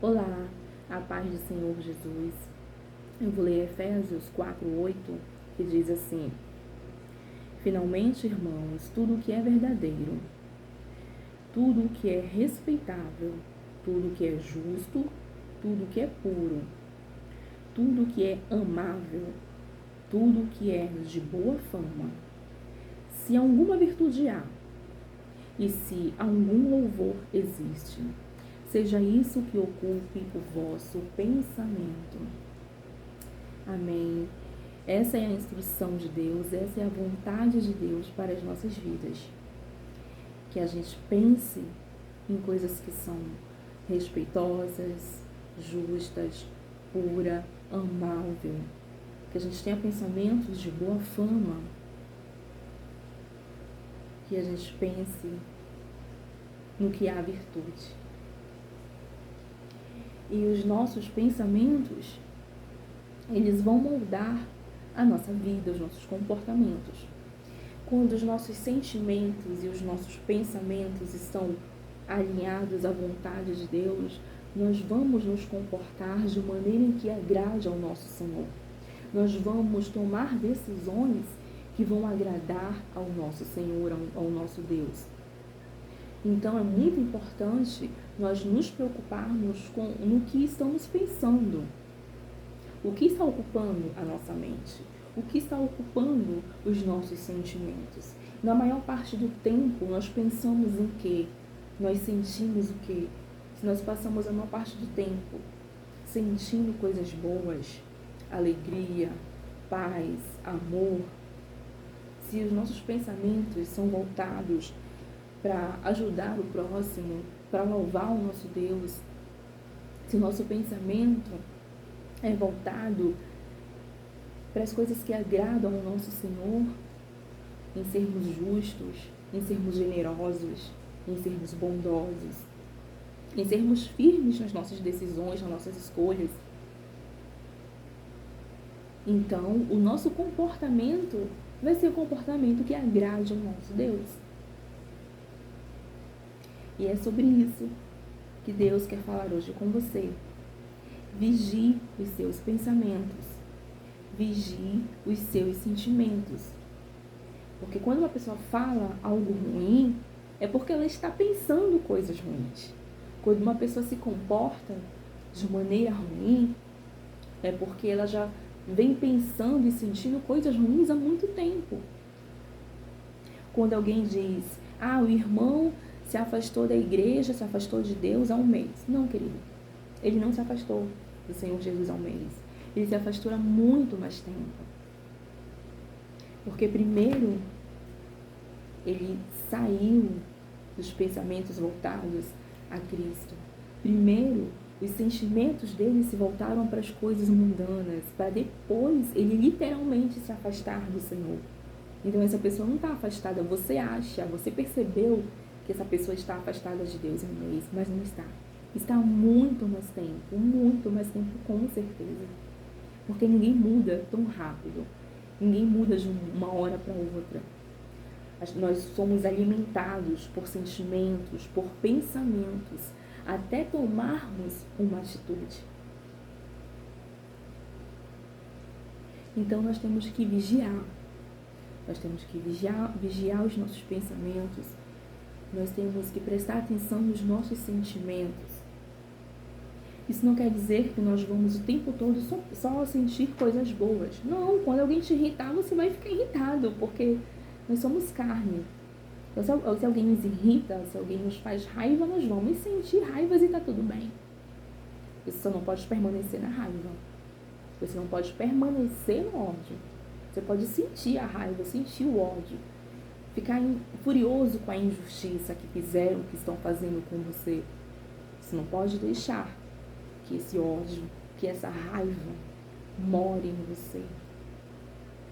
Olá, a paz do Senhor Jesus. Eu vou ler Efésios 4:8, que diz assim: Finalmente, irmãos, tudo o que é verdadeiro, tudo o que é respeitável, tudo o que é justo, tudo o que é puro, tudo o que é amável, tudo o que é de boa fama, se alguma virtude há, e se algum louvor existe, seja isso que ocupe o vosso pensamento. Amém. Essa é a instrução de Deus, essa é a vontade de Deus para as nossas vidas. Que a gente pense em coisas que são respeitosas, justas, pura, amável. Que a gente tenha pensamentos de boa fama. Que a gente pense no que há virtude. E os nossos pensamentos, eles vão moldar a nossa vida, os nossos comportamentos. Quando os nossos sentimentos e os nossos pensamentos estão alinhados à vontade de Deus, nós vamos nos comportar de maneira em que agrade ao nosso Senhor. Nós vamos tomar decisões que vão agradar ao nosso Senhor, ao nosso Deus. Então é muito importante nós nos preocuparmos no que estamos pensando. O que está ocupando a nossa mente? O que está ocupando os nossos sentimentos? Na maior parte do tempo, nós pensamos em quê? Nós sentimos o quê? Se nós passamos a maior parte do tempo sentindo coisas boas, alegria, paz, amor, se os nossos pensamentos são voltados para ajudar o próximo, para louvar o nosso Deus, se o nosso pensamento é voltado para as coisas que agradam ao nosso Senhor, em sermos justos, em sermos generosos, em sermos bondosos, em sermos firmes nas nossas decisões, nas nossas escolhas. Então, o nosso comportamento vai ser o comportamento que agrade ao nosso Deus. E é sobre isso que Deus quer falar hoje com você. Vigie os seus pensamentos. Vigie os seus sentimentos. Porque quando uma pessoa fala algo ruim, é porque ela está pensando coisas ruins. Quando uma pessoa se comporta de maneira ruim, é porque ela já vem pensando e sentindo coisas ruins há muito tempo. Quando alguém diz, o irmão se afastou da igreja, se afastou de Deus há um mês. Não, querido. Ele não se afastou do Senhor Jesus há um mês. Ele se afastou há muito mais tempo. Porque primeiro, ele saiu dos pensamentos voltados a Cristo. Primeiro, os sentimentos dele se voltaram para as coisas mundanas, para depois ele literalmente se afastar do Senhor. Então essa pessoa não está afastada, você acha, você percebeu que essa pessoa está afastada de Deus em um mês, mas não está. Está há muito mais tempo, com certeza. Porque ninguém muda tão rápido. Ninguém muda de uma hora para outra. Nós somos alimentados por sentimentos, por pensamentos, até tomarmos uma atitude. Então nós temos que vigiar. Nós temos que vigiar os nossos pensamentos. Nós temos que prestar atenção nos nossos sentimentos. Isso não quer dizer que nós vamos o tempo todo só sentir coisas boas. Não, quando alguém te irritar, você vai ficar irritado, porque nós somos carne. Então, se alguém nos irrita, se alguém nos faz raiva, nós vamos sentir raivas e está tudo bem. Você só não pode permanecer na raiva. Você não pode permanecer no ódio. Você pode sentir a raiva, sentir o ódio. Ficar furioso com a injustiça que fizeram, que estão fazendo com você. Você não pode deixar que esse ódio, que essa raiva more em você.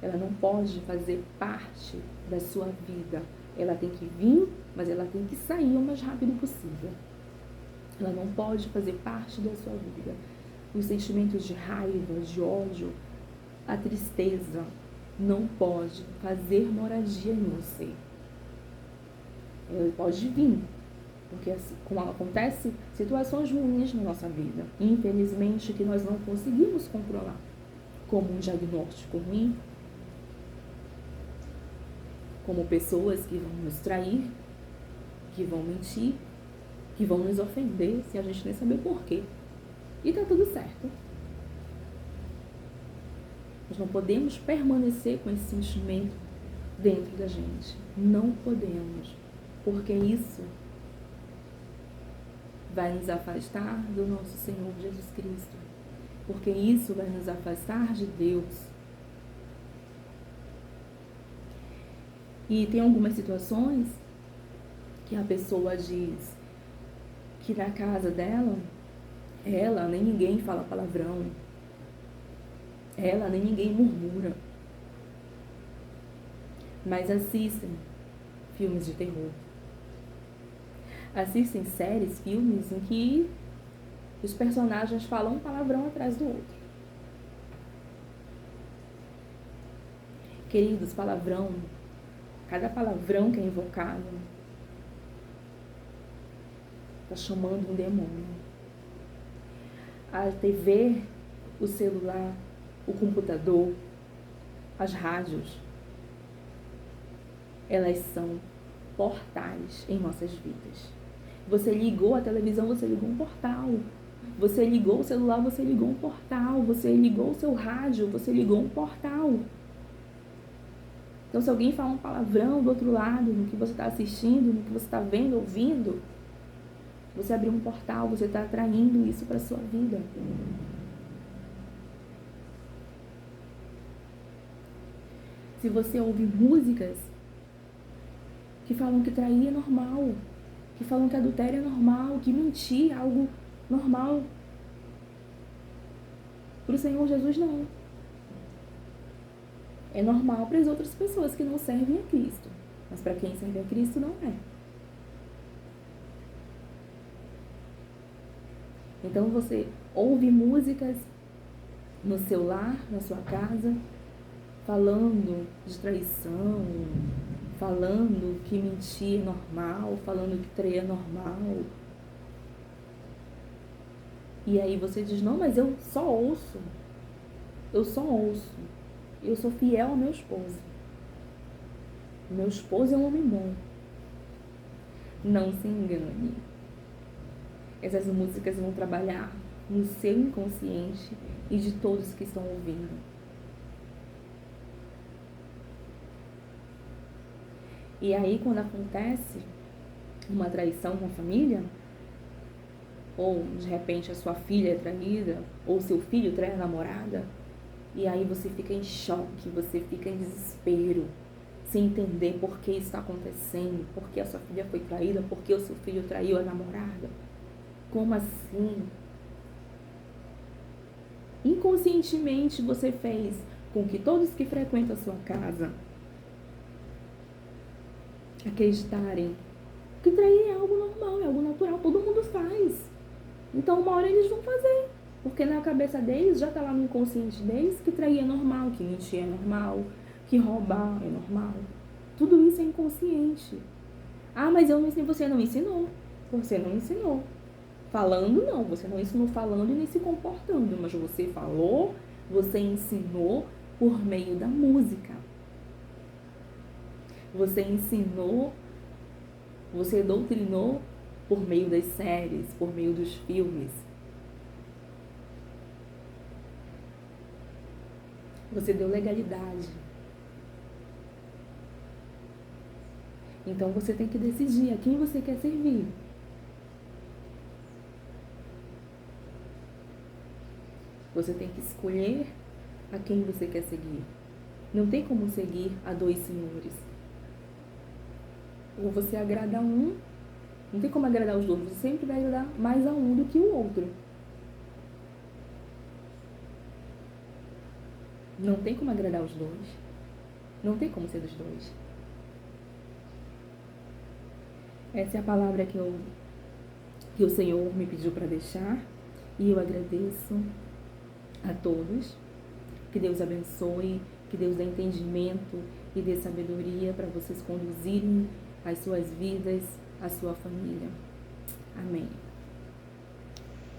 Ela não pode fazer parte da sua vida. Ela tem que vir, mas ela tem que sair o mais rápido possível. Ela não pode fazer parte da sua vida. Os sentimentos de raiva, de ódio, a tristeza, não pode fazer moradia em você. Ela pode vir, Porque assim, como acontece situações ruins na nossa vida, infelizmente, que nós não conseguimos controlar, como um diagnóstico ruim, como pessoas que vão nos trair, que vão mentir, que vão nos ofender se a gente nem saber porquê. E tá tudo certo. Nós não podemos permanecer com esse sentimento dentro da gente. Não podemos. Porque isso vai nos afastar do nosso Senhor Jesus Cristo. Porque isso vai nos afastar de Deus. E tem algumas situações que a pessoa diz que na casa dela, ela nem ninguém fala palavrão, ela nem ninguém murmura, mas assistem filmes de terror, assistem séries, filmes em que os personagens falam um palavrão atrás do outro. Queridos, palavrão, cada palavrão que é invocado está chamando um demônio. A TV, o celular, o computador, as rádios, elas são portais em nossas vidas. Você ligou a televisão, você ligou um portal. Você ligou o celular, você ligou um portal. Você ligou o seu rádio, você ligou um portal. Então, se alguém fala um palavrão do outro lado, no que você está assistindo, no que você está vendo, ouvindo, você abriu um portal, você está atraindo isso para a sua vida. Se você ouve músicas que falam que trair é normal, que falam que adultério é normal, que mentir é algo normal, para o Senhor Jesus não. É normal para as outras pessoas que não servem a Cristo, mas para quem serve a Cristo não é. Então você ouve músicas no seu lar, na sua casa, falando de traição, falando que mentir é normal, falando que trair é normal. E aí você diz, não, mas eu só ouço. Eu sou fiel ao meu esposo. Meu esposo é um homem bom. Não se engane. Essas músicas vão trabalhar no seu inconsciente e de todos que estão ouvindo. E aí, quando acontece uma traição com a família, ou de repente a sua filha é traída, ou seu filho trai a namorada, e aí você fica em choque, você fica em desespero, sem entender por que isso está acontecendo, por que a sua filha foi traída, por que o seu filho traiu a namorada. Como assim? Inconscientemente você fez com que todos que frequentam a sua casa acreditarem que trair é algo normal, é algo natural, todo mundo faz. Então uma hora eles vão fazer, porque na cabeça deles, já está lá no inconsciente deles, que trair é normal, que mentir é normal, que roubar é normal. Tudo isso é inconsciente. Ah, mas eu não ensinei, você não ensinou. Você não ensinou. Falando não, você não ensinou falando e nem se comportando, mas você falou, você ensinou por meio da música. Você ensinou, você doutrinou por meio das séries, por meio dos filmes. Você deu legalidade. Então você tem que decidir a quem você quer servir. Você tem que escolher a quem você quer seguir. Não tem como seguir a dois senhores. Ou você agrada a um, não tem como agradar os dois, você sempre vai agradar mais a um do que o outro. Não tem como agradar os dois. Não tem como ser dos dois. Essa é a palavra que o Senhor me pediu para deixar. E eu agradeço a todos. Que Deus abençoe, que Deus dê entendimento e dê sabedoria para vocês conduzirem as suas vidas, a sua família. Amém.